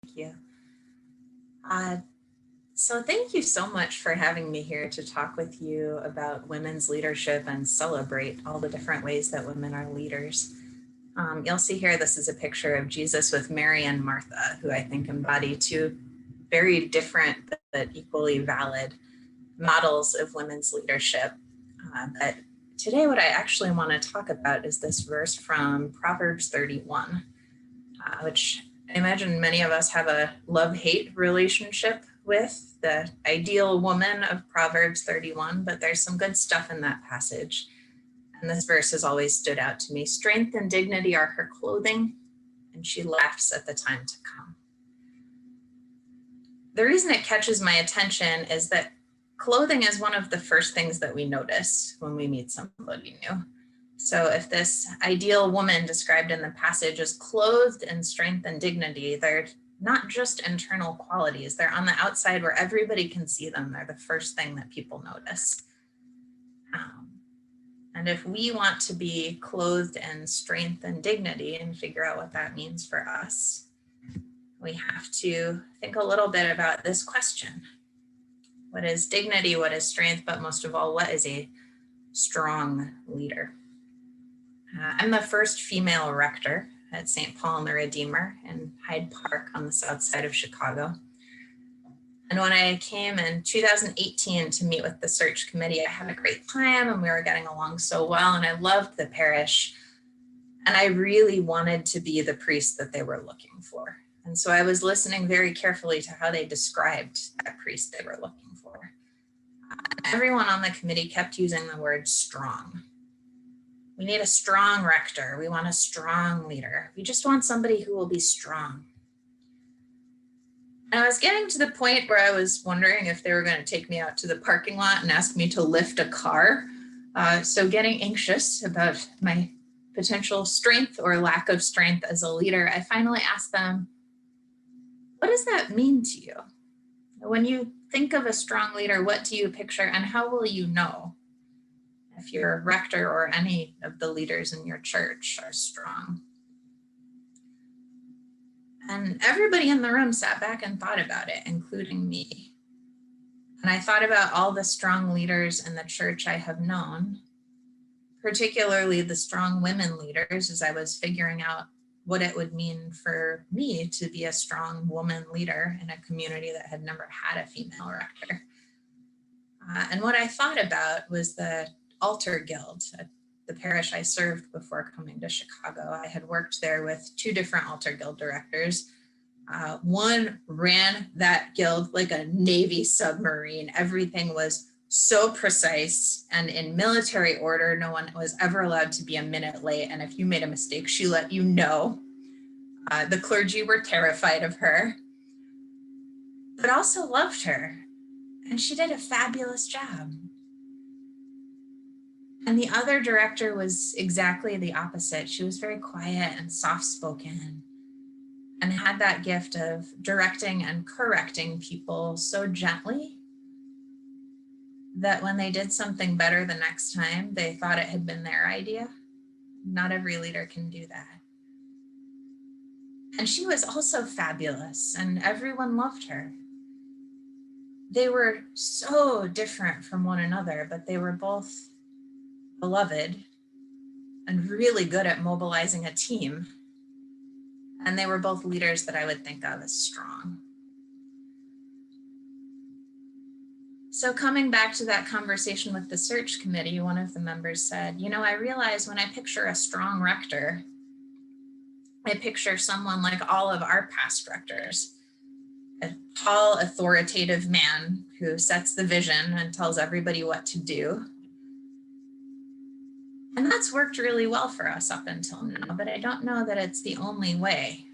Thank you. So thank you so much for having me here to talk with you about women's leadership and celebrate all the different ways that women are leaders. You'll see here, this is a picture of Jesus with Mary and Martha, who I think embody two very different but equally valid models of women's leadership. But today what I actually want to talk about is this verse from Proverbs 31, which I imagine many of us have a love-hate relationship with, the ideal woman of Proverbs 31, but there's some good stuff in that passage. And this verse has always stood out to me. Strength and dignity are her clothing, and she laughs at the time to come. The reason it catches my attention is that clothing is one of the first things that we notice when we meet somebody new. So if this ideal woman described in the passage is clothed in strength and dignity, they're not just internal qualities, they're on the outside where everybody can see them. They're the first thing that people notice. And if we want to be clothed in strength and dignity and figure out what that means for us, we have to think a little bit about this question. What is dignity? What is strength? But most of all, what is a strong leader? I'm the first female rector at St. Paul and the Redeemer in Hyde Park on the south side of Chicago. And when I came in 2018 to meet with the search committee, I had a great time and we were getting along so well, and I loved the parish. And I really wanted to be the priest that they were looking for. And so I was listening very carefully to how they described that priest they were looking for. Everyone on the committee kept using the word strong. We need a strong rector. We want a strong leader. We just want somebody who will be strong. And I was getting to the point where I was wondering if they were going to take me out to the parking lot and ask me to lift a car. So getting anxious about my potential strength or lack of strength as a leader, I finally asked them, what does that mean to you? When you think of a strong leader, what do you picture and how will you know if your rector or any of the leaders in your church are strong? And everybody in the room sat back and thought about it, including me. And I thought about all the strong leaders in the church I have known, particularly the strong women leaders, as I was figuring out what it would mean for me to be a strong woman leader in a community that had never had a female rector. And what I thought about was the altar guild at the parish I served before coming to Chicago. I had worked there with two different altar guild directors. One ran that guild like a Navy submarine. Everything was so precise and in military order. No one was ever allowed to be a minute late. And if you made a mistake, she let you know. The clergy were terrified of her, but also loved her. And she did a fabulous job. And the other director was exactly the opposite. She was very quiet and soft-spoken and had that gift of directing and correcting people so gently that when they did something better the next time, they thought it had been their idea. Not every leader can do that. And she was also fabulous, and everyone loved her. They were so different from one another, but they were both beloved and really good at mobilizing a team. And they were both leaders that I would think of as strong. So coming back to that conversation with the search committee, one of the members said, I realize when I picture a strong rector, I picture someone like all of our past rectors, a tall, authoritative man who sets the vision and tells everybody what to do. And that's worked really well for us up until now, but I don't know that it's the only way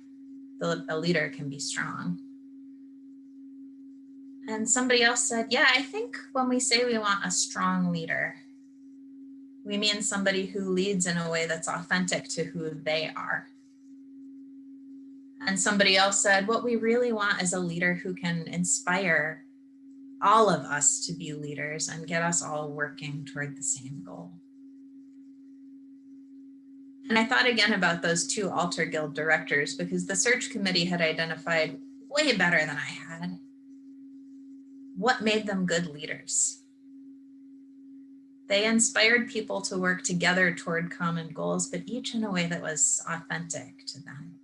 a leader can be strong. And somebody else said, yeah, I think when we say we want a strong leader, we mean somebody who leads in a way that's authentic to who they are. And somebody else said, what we really want is a leader who can inspire all of us to be leaders and get us all working toward the same goal. And I thought again about those two altar guild directors, because the search committee had identified way better than I had. What made them good leaders? They inspired people to work together toward common goals, but each in a way that was authentic to them.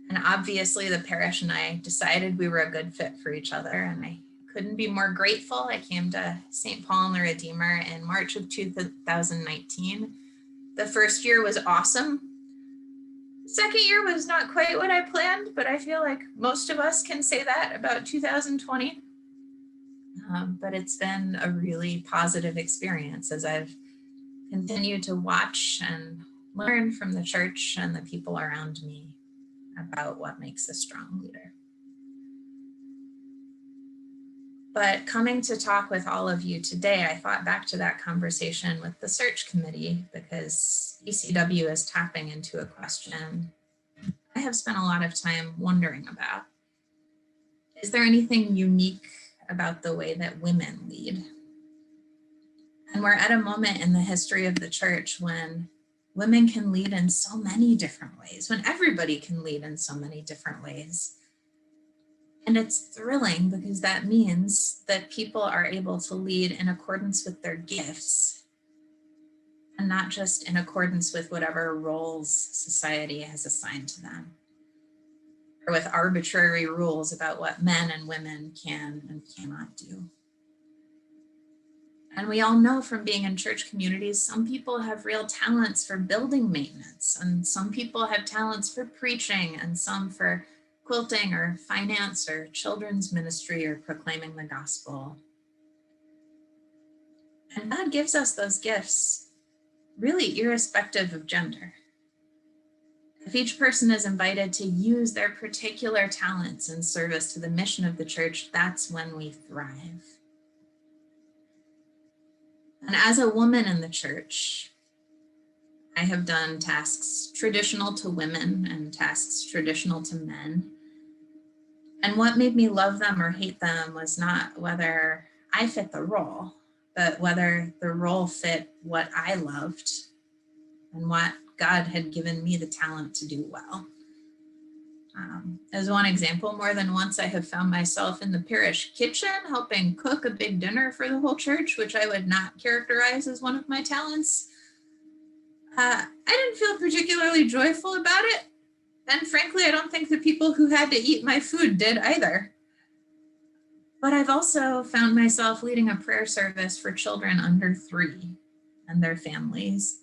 And obviously the parish and I decided we were a good fit for each other, and I couldn't be more grateful. I came to St. Paul and the Redeemer in March of 2019. The first year was awesome. The second year was not quite what I planned, but I feel like most of us can say that about 2020. But it's been a really positive experience as I've continued to watch and learn from the church and the people around me about what makes a strong leader. But coming to talk with all of you today, I thought back to that conversation with the search committee, because ECW is tapping into a question I have spent a lot of time wondering about. Is there anything unique about the way that women lead? And we're at a moment in the history of the church when women can lead in so many different ways, when everybody can lead in so many different ways. And it's thrilling because that means that people are able to lead in accordance with their gifts and not just in accordance with whatever roles society has assigned to them, or with arbitrary rules about what men and women can and cannot do. And we all know from being in church communities, some people have real talents for building maintenance, and some people have talents for preaching, and some for quilting or finance or children's ministry or proclaiming the gospel. And God gives us those gifts really irrespective of gender. If each person is invited to use their particular talents in service to the mission of the church, that's when we thrive. And as a woman in the church, I have done tasks traditional to women and tasks traditional to men. And what made me love them or hate them was not whether I fit the role, but whether the role fit what I loved and what God had given me the talent to do well. As one example, more than once I have found myself in the parish kitchen helping cook a big dinner for the whole church, which I would not characterize as one of my talents. I didn't feel particularly joyful about it. And frankly, I don't think the people who had to eat my food did either. But I've also found myself leading a prayer service for children under 3 and their families.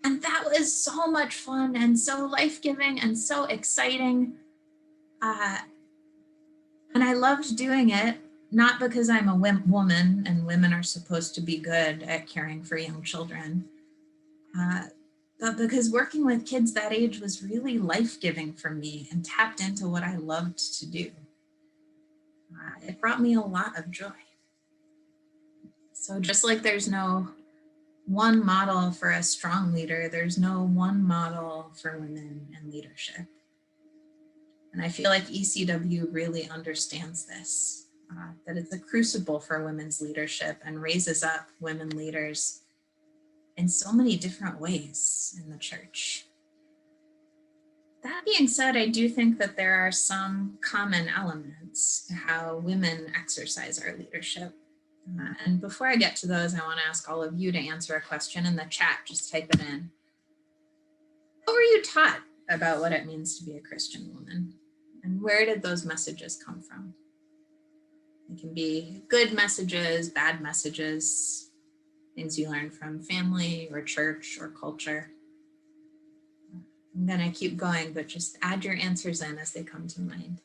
And that was so much fun and so life-giving and so exciting. And I loved doing it, not because I'm a woman and women are supposed to be good at caring for young children, but because working with kids that age was really life-giving for me and tapped into what I loved to do. It brought me a lot of joy. So just like there's no one model for a strong leader, there's no one model for women in leadership. And I feel like ECW really understands this, that it's a crucible for women's leadership and raises up women leaders in so many different ways in the church. That being said, I do think that there are some common elements to how women exercise our leadership. And before I get to those, I want to ask all of you to answer a question in the chat. Just type it in. What were you taught about what it means to be a Christian woman? And where did those messages come from? It can be good messages, bad messages, things you learn from family or church or culture. I'm going to keep going, but just add your answers in as they come to mind.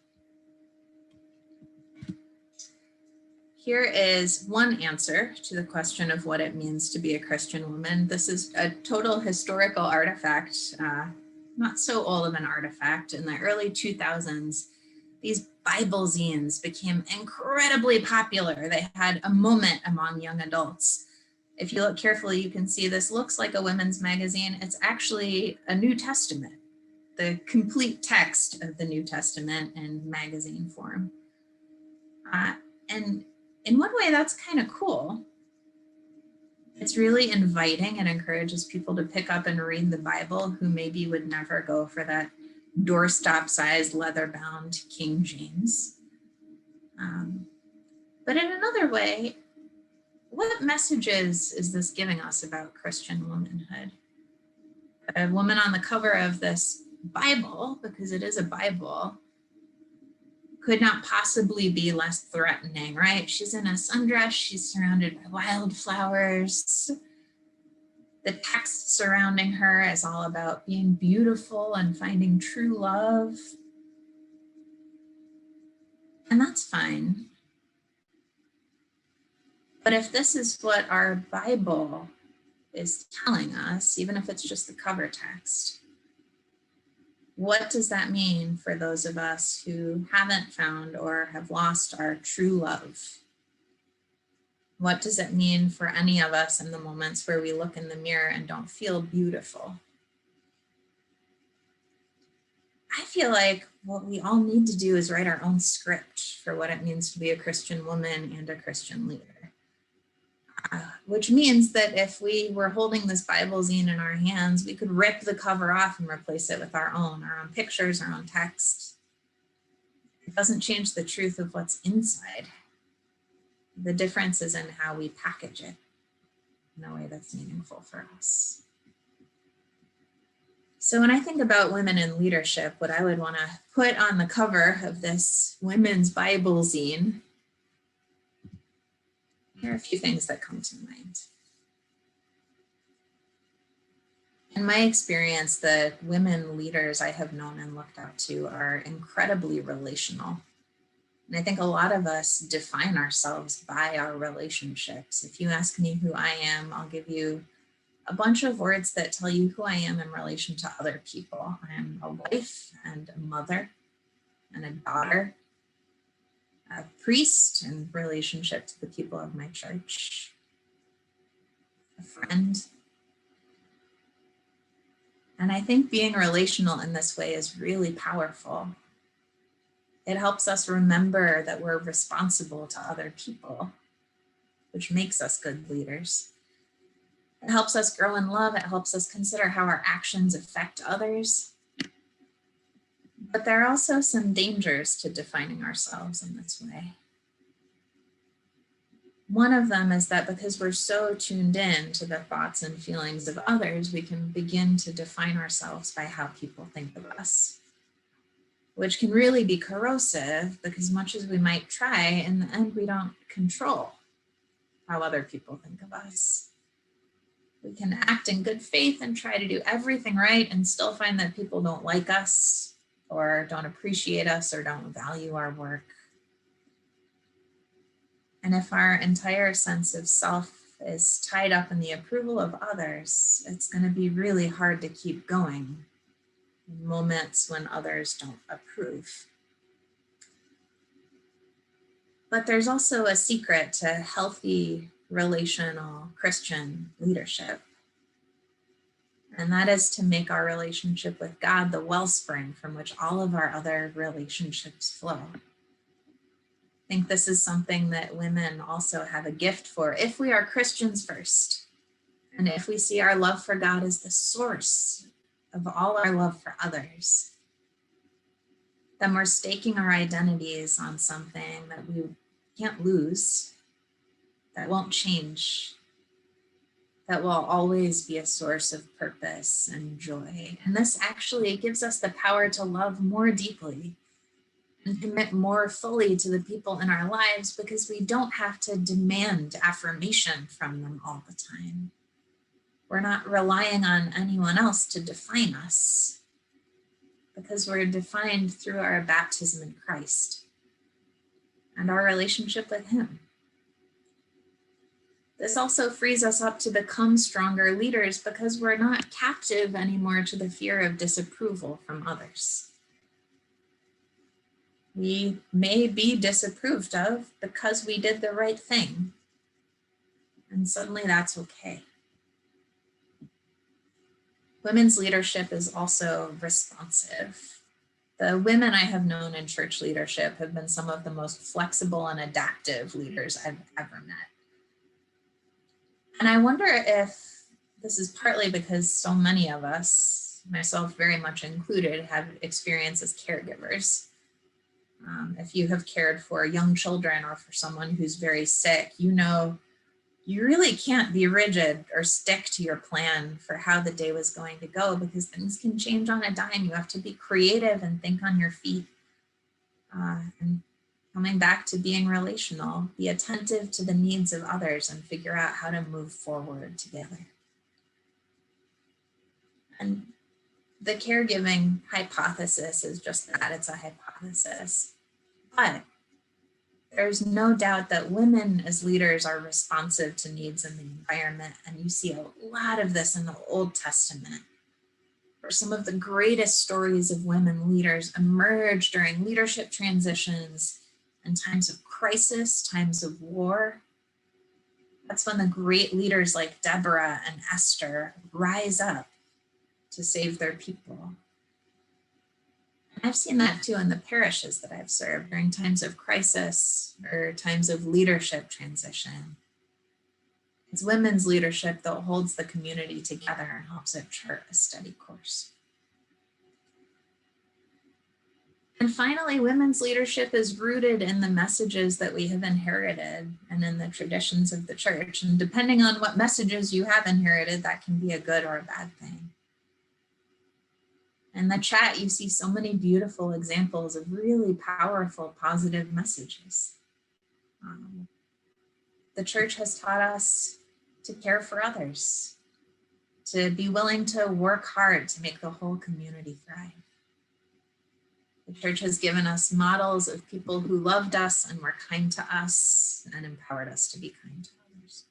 Here is one answer to the question of what it means to be a Christian woman. This is a total historical artifact, not so old of an artifact. In the early 2000s, these Bible zines became incredibly popular. They had a moment among young adults. If you look carefully, you can see this looks like a women's magazine. It's actually a New Testament, the complete text of the New Testament in magazine form. And in one way, that's kind of cool. It's really inviting and encourages people to pick up and read the Bible who maybe would never go for that doorstop-sized leather-bound King James. But in another way, what messages is this giving us about Christian womanhood? A woman on the cover of this Bible, because it is a Bible, could not possibly be less threatening, right? She's in a sundress, she's surrounded by wildflowers. The text surrounding her is all about being beautiful and finding true love. And that's fine. But if this is what our Bible is telling us, even if it's just the cover text, what does that mean for those of us who haven't found or have lost our true love? What does it mean for any of us in the moments where we look in the mirror and don't feel beautiful? I feel like what we all need to do is write our own script for what it means to be a Christian woman and a Christian leader. Which means that if we were holding this Bible zine in our hands, we could rip the cover off and replace it with our own pictures, our own text. It doesn't change the truth of what's inside. The difference is in how we package it in a way that's meaningful for us. So when I think about women in leadership, what I would want to put on the cover of this women's Bible zine, here are a few things that come to mind. In my experience, the women leaders I have known and looked up to are incredibly relational. And I think a lot of us define ourselves by our relationships. If you ask me who I am, I'll give you a bunch of words that tell you who I am in relation to other people. I am a wife and a mother and a daughter, a priest in relationship to the people of my church, a friend. And I think being relational in this way is really powerful. It helps us remember that we're responsible to other people, which makes us good leaders. It helps us grow in love. It helps us consider how our actions affect others. But there are also some dangers to defining ourselves in this way. One of them is that because we're so tuned in to the thoughts and feelings of others, we can begin to define ourselves by how people think of us, which can really be corrosive because much as we might try, in the end, we don't control how other people think of us. We can act in good faith and try to do everything right and still find that people don't like us or don't appreciate us or don't value our work. And if our entire sense of self is tied up in the approval of others, it's going to be really hard to keep going in moments when others don't approve. But there's also a secret to healthy relational Christian leadership. And that is to make our relationship with God the wellspring from which all of our other relationships flow. I think this is something that women also have a gift for if we are Christians first. And if we see our love for God as the source of all our love for others, then we're staking our identities on something that we can't lose, that won't change, that will always be a source of purpose and joy. And this actually gives us the power to love more deeply and commit more fully to the people in our lives because we don't have to demand affirmation from them all the time. We're not relying on anyone else to define us because we're defined through our baptism in Christ and our relationship with Him. This also frees us up to become stronger leaders because we're not captive anymore to the fear of disapproval from others. We may be disapproved of because we did the right thing, and suddenly that's okay. Women's leadership is also responsive. The women I have known in church leadership have been some of the most flexible and adaptive leaders I've ever met. And I wonder if this is partly because so many of us myself very much included, have experience as caregivers. If you have cared for young children or for someone who's very sick, you know you really can't be rigid or stick to your plan for how the day was going to go, because things can change on a dime. You have to be creative and think on your feet. And coming back to being relational, be attentive to the needs of others and figure out how to move forward together. And the caregiving hypothesis is just that, it's a hypothesis. But there's no doubt that women as leaders are responsive to needs in the environment. And you see a lot of this in the Old Testament, where some of the greatest stories of women leaders emerge during leadership transitions and times of crisis, times of war. That's when the great leaders like Deborah and Esther rise up to save their people. I've seen that too in the parishes that I've served during times of crisis or times of leadership transition. It's women's leadership that holds the community together and helps it chart a steady course. And finally, women's leadership is rooted in the messages that we have inherited and in the traditions of the church. And depending on what messages you have inherited, that can be a good or a bad thing. In the chat, you see so many beautiful examples of really powerful, positive messages. The church has taught us to care for others, to be willing to work hard to make the whole community thrive. The church has given us models of people who loved us and were kind to us and empowered us to be kind to others.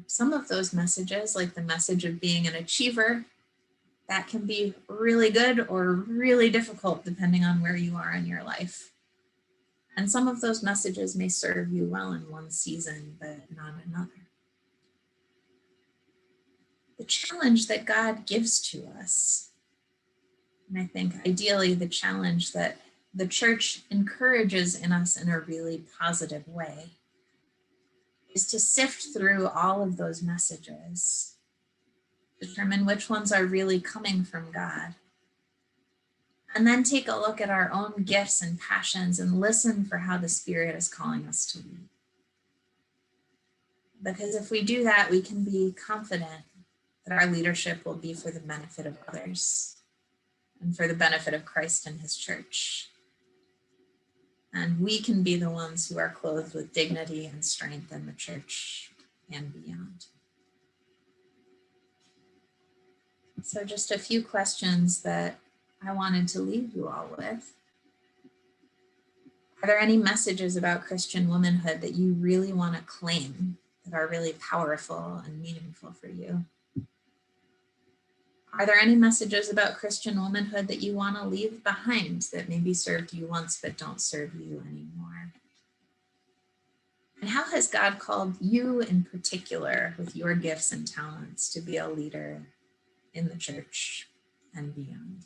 Some of those messages, like the message of being an achiever, that can be really good or really difficult depending on where you are in your life. And some of those messages may serve you well in one season, but not another. The challenge that God gives to us, and I think ideally the challenge that the church encourages in us in a really positive way, is to sift through all of those messages, determine which ones are really coming from God, and then take a look at our own gifts and passions and listen for how the Spirit is calling us to lead. Because if we do that, we can be confident that our leadership will be for the benefit of others and for the benefit of Christ and his church. And we can be the ones who are clothed with dignity and strength in the church and beyond. So just a few questions that I wanted to leave you all with. Are there any messages about Christian womanhood that you really want to claim, that are really powerful and meaningful for you? Are there any messages about Christian womanhood that you want to leave behind that maybe served you once but don't serve you anymore? And how has God called you in particular with your gifts and talents to be a leader in the church and beyond?